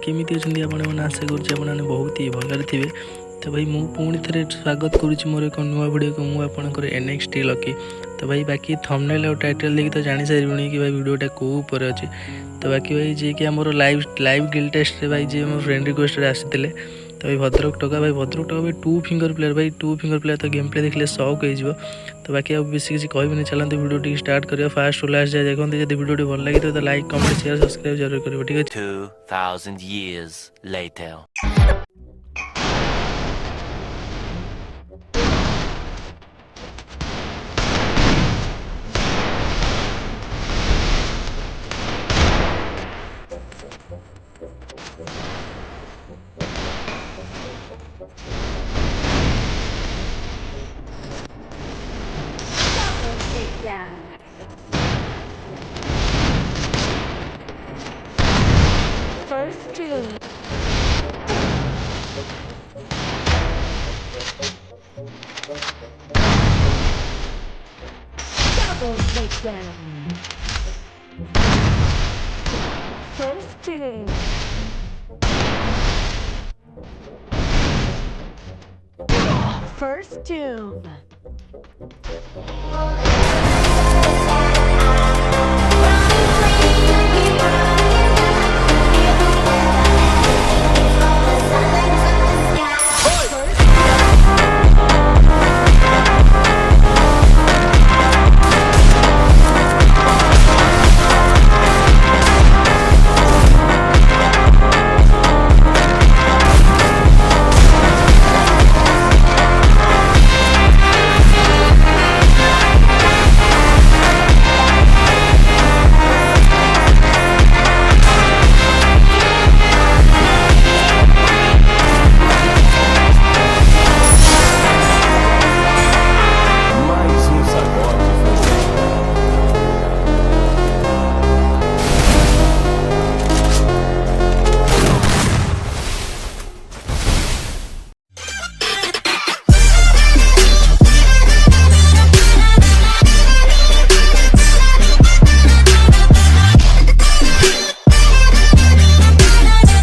केमिति अछंती आपने आशा करुच्छे आपने बहुत ही भलरे थे। तो भाई मु पुणी थे स्वागत करुच्ची मोर एक नुआ वीडियो को मुझे NXT लकी। तो भाई बाकी थंबनेल और टाइटल देखिए तो जानी सारे कि भाई वीडियोटा कौ ऊपर अच्छे। तो बाकी भाई जी कि आमर लाइव गिल टेस्ट भाई जी आम फ्रेंड रिक्वेस्ट आसी तो भाई भद्रक टका भाई भाई 2 फिंगर प्लेयर भाई 2 फिंगर प्लेयर तो गेम प्ले देखले शौक हो। तो बाकी अब बेस किसी कहबी चलते वीडियो टी स्टार्ट करिए फास्ट लास्ट जाए देखते जब वीडियो भल लगे तो लाइक कमेंट शेयर सब्सक्राइब जरूर करिए ठीक है। 2000 years later. First two. Double takedown. First two. First two.